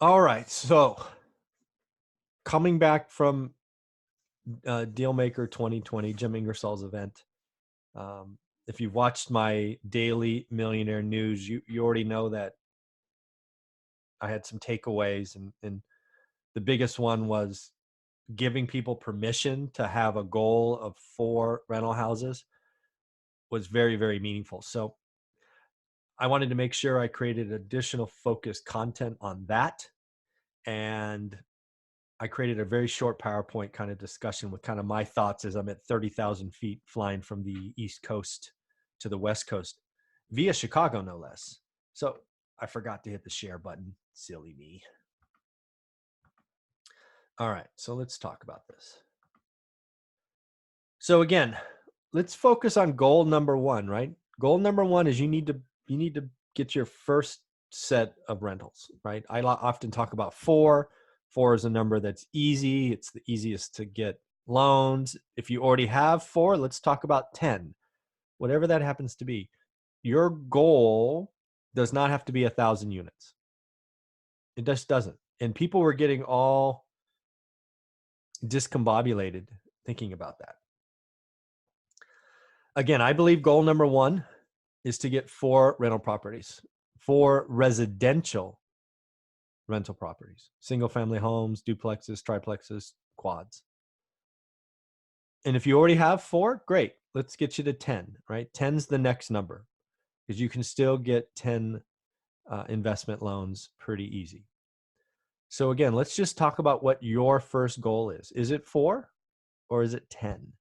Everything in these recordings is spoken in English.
All right. So coming back from Dealmaker 2020, Jim Ingersoll's event, if you've watched my daily millionaire news, you already know that I had some takeaways, and the biggest one was giving people permission to have a goal of 4 rental houses was very, very meaningful. So I wanted to make sure I created additional focused content on that. And I created a very short PowerPoint kind of discussion with kind of my thoughts as I'm at 30,000 feet flying from the East Coast to the West Coast via Chicago, no less. So I forgot to hit the share button. Silly me. All right, so let's talk about this. So again, let's focus on goal number 1, right? Goal number 1 is you need to get your first set of rentals, right? I often talk about 4. 4 is a number that's easy. It's the easiest to get loans. If you already have 4, let's talk about 10. Whatever that happens to be. Your goal does not have to be 1,000 units. It just doesn't. And people were getting all discombobulated thinking about that. Again, I believe goal number 1 is to get 4 rental properties, 4 residential rental properties, single family homes, duplexes, triplexes, quads. And if you already have 4, great. Let's get you to 10, right? 10's the next number because you can still get 10 investment loans pretty easy. So again, let's just talk about what your first goal is. Is it 4 or is it 10?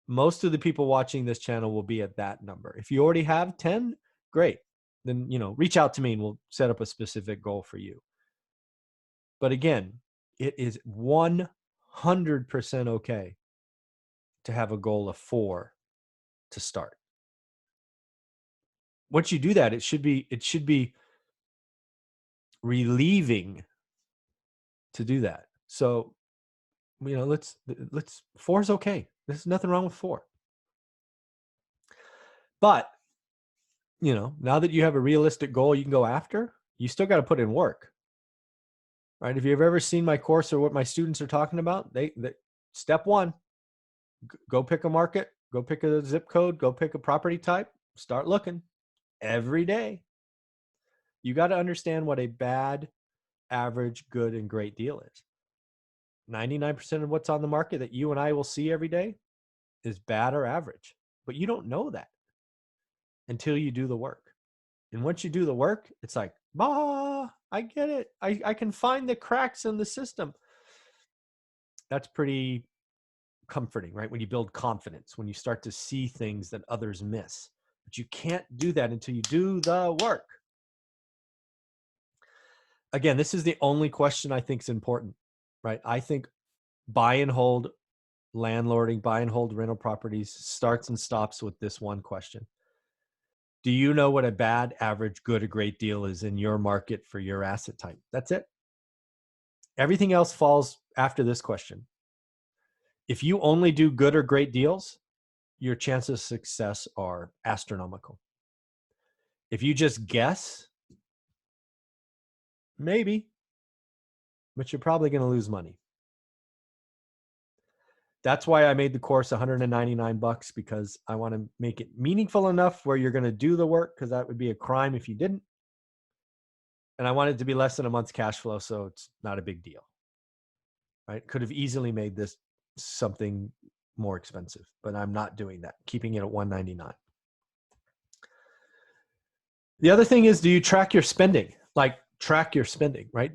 Most of the people watching this channel will be at that number. If you already have 10, great. Then, reach out to me and we'll set up a specific goal for you. But again, it is 100% okay to have a goal of 4 to start. Once you do that, it should be relieving to do that. So, let's 4 is okay. There's nothing wrong with 4. But, now that you have a realistic goal you can go after, you still got to put in work. Right? If you've ever seen my course or what my students are talking about, they step 1, go pick a market, go pick a zip code, go pick a property type, start looking every day. You got to understand what a bad, average, good, and great deal is. 99% of what's on the market that you and I will see every day is bad or average, but you don't know that until you do the work. And once you do the work, it's like, I get it. I can find the cracks in the system. That's pretty comforting, right? When you build confidence, when you start to see things that others miss. But you can't do that until you do the work. Again, this is the only question I think is important, right? I think buy and hold landlording, buy and hold rental properties starts and stops with this one question. Do you know what a bad, average, good, or great deal is in your market for your asset type? That's it. Everything else falls after this question. If you only do good or great deals, your chances of success are astronomical. If you just guess, maybe, but you're probably going to lose money. That's why I made the course $199 because I want to make it meaningful enough where you're going to do the work, because that would be a crime if you didn't. And I want it to be less than a month's cash flow, so it's not a big deal. Right? Could have easily made this something more expensive, but I'm not doing that. Keeping it at $199. The other thing is, do you track your spending? Like, track your spending, right?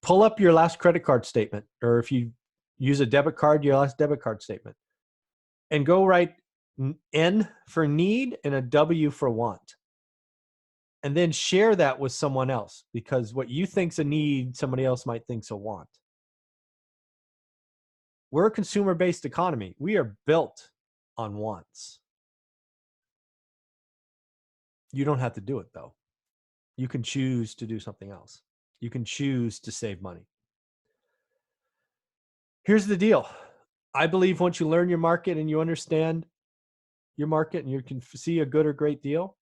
Pull up your last credit card statement, or if you use a debit card, your last debit card statement, and go write N for need and a W for want. And then share that with someone else, because what you think's a need, somebody else might think's a want. We're a consumer-based economy. We are built on wants. You don't have to do it, though. You can choose to do something else. You can choose to save money. Here's the deal. I believe once you learn your market and you understand your market and you can see a good or great deal,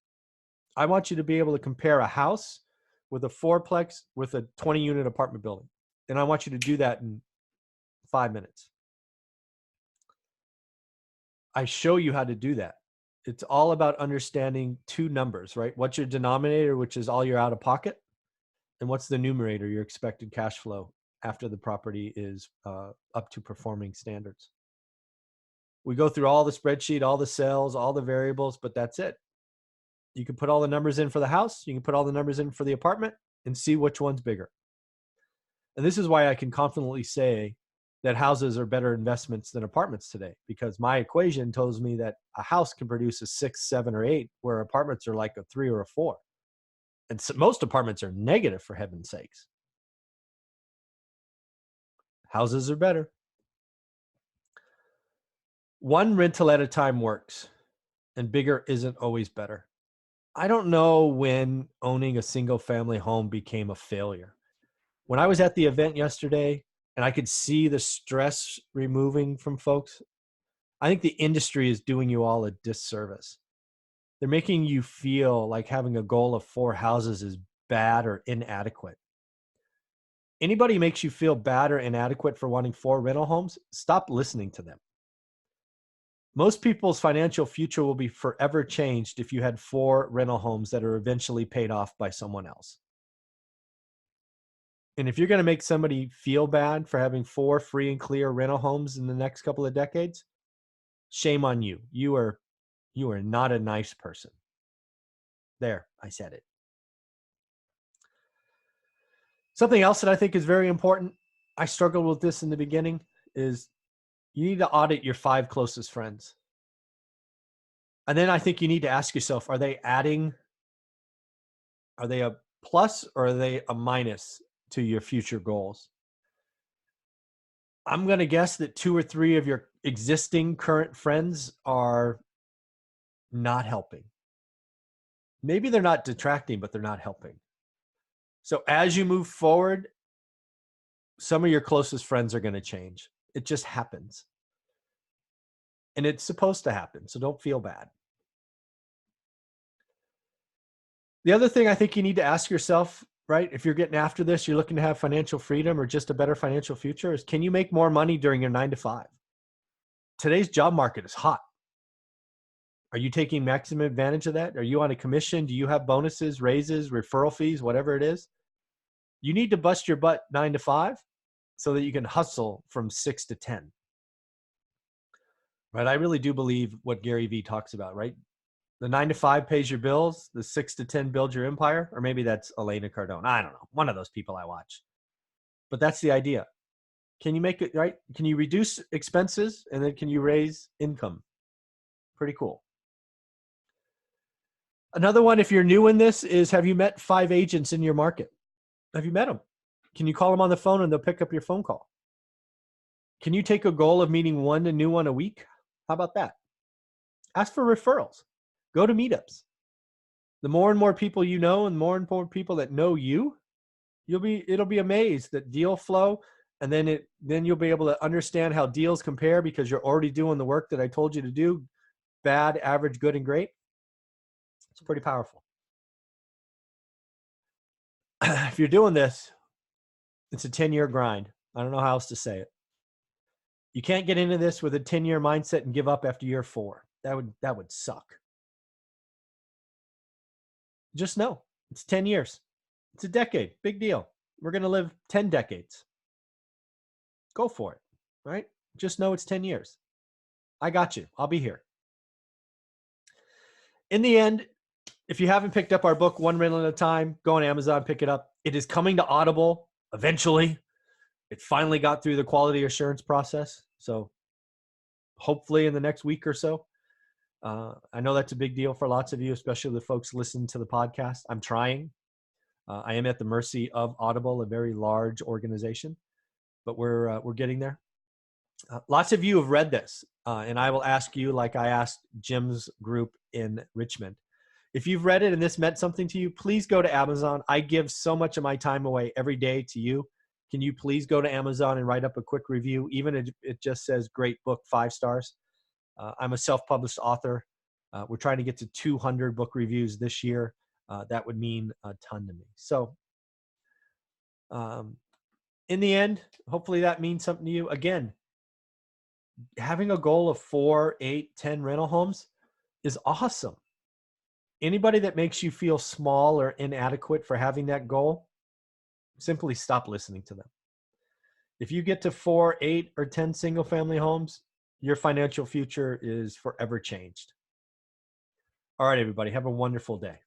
I want you to be able to compare a house with a fourplex with a 20-unit apartment building. And I want you to do that in 5 minutes. I show you how to do that. It's all about understanding two numbers, right? What's your denominator, which is all your out of pocket, and what's the numerator, your expected cash flow after the property is up to performing standards. We go through all the spreadsheet, all the sales, all the variables, but that's it. You can put all the numbers in for the house, you can put all the numbers in for the apartment, and see which one's bigger. And this is why I can confidently say that houses are better investments than apartments today, because my equation tells me that a house can produce a 6, 7, or 8, where apartments are like a 3 or a 4. And so most apartments are negative, for heaven's sakes. Houses are better. One rental at a time works, and bigger isn't always better. I don't know when owning a single family home became a failure. When I was at the event yesterday and I could see the stress removing from folks, I think the industry is doing you all a disservice. They're making you feel like having a goal of 4 houses is bad or inadequate. Anybody makes you feel bad or inadequate for wanting 4 rental homes, stop listening to them. Most people's financial future will be forever changed if you had 4 rental homes that are eventually paid off by someone else. And if you're going to make somebody feel bad for having 4 free and clear rental homes in the next couple of decades, shame on you. You are not a nice person. There, I said it. Something else that I think is very important, I struggled with this in the beginning, is you need to audit your 5 closest friends. And then I think you need to ask yourself, are they adding, are they a plus or are they a minus to your future goals? I'm going to guess that 2 or 3 of your existing current friends are not helping. Maybe they're not detracting, but they're not helping. So as you move forward, some of your closest friends are going to change. It just happens. And it's supposed to happen, so don't feel bad. The other thing I think you need to ask yourself, right, if you're getting after this, you're looking to have financial freedom or just a better financial future, is can you make more money during your 9 to 5? Today's job market is hot. Are you taking maximum advantage of that? Are you on a commission? Do you have bonuses, raises, referral fees, whatever it is? You need to bust your butt 9 to 5 so that you can hustle from 6 to 10. Right? I really do believe what Gary Vee talks about, right? The 9 to 5 pays your bills, the 6 to 10 builds your empire, or maybe that's Elena Cardone. I don't know. One of those people I watch. But that's the idea. Can you make it, right? Can you reduce expenses and then can you raise income? Pretty cool. Another one, if you're new in this, is have you met 5 agents in your market? Have you met them? Can you call them on the phone and they'll pick up your phone call? Can you take a goal of meeting 1 new one a week? How about that? Ask for referrals. Go to meetups. The more and more people you know and more and more people that know you, it'll be amazed that deal flow, and then you'll be able to understand how deals compare because you're already doing the work that I told you to do. Bad, average, good, and great. It's pretty powerful. If you're doing this, it's a 10-year grind. I don't know how else to say it. You can't get into this with a 10-year mindset and give up after year 4. That would suck. Just know it's 10 years. It's a decade. Big deal. We're going to live 10 decades. Go for it, right? Just know it's 10 years. I got you. I'll be here. In the end, if you haven't picked up our book, One Rental at a Time, go on Amazon, pick it up. It is coming to Audible eventually. It finally got through the quality assurance process. So hopefully in the next week or so. I know that's a big deal for lots of you, especially the folks listening to the podcast. I'm trying. I am at the mercy of Audible, a very large organization, but we're getting there. Lots of you have read this, and I will ask you, like I asked Jim's group in Richmond, if you've read it and this meant something to you, please go to Amazon. I give so much of my time away every day to you. Can you please go to Amazon and write up a quick review, even if it just says great book, 5 stars. I'm a self-published author. We're trying to get to 200 book reviews this year. That would mean a ton to me. So In the end, hopefully that means something to you. Again, having a goal of 4, 8, 10 rental homes is awesome. Anybody that makes you feel small or inadequate for having that goal, simply stop listening to them. If you get to 4, 8, or 10 single family homes, your financial future is forever changed. All right, everybody, have a wonderful day.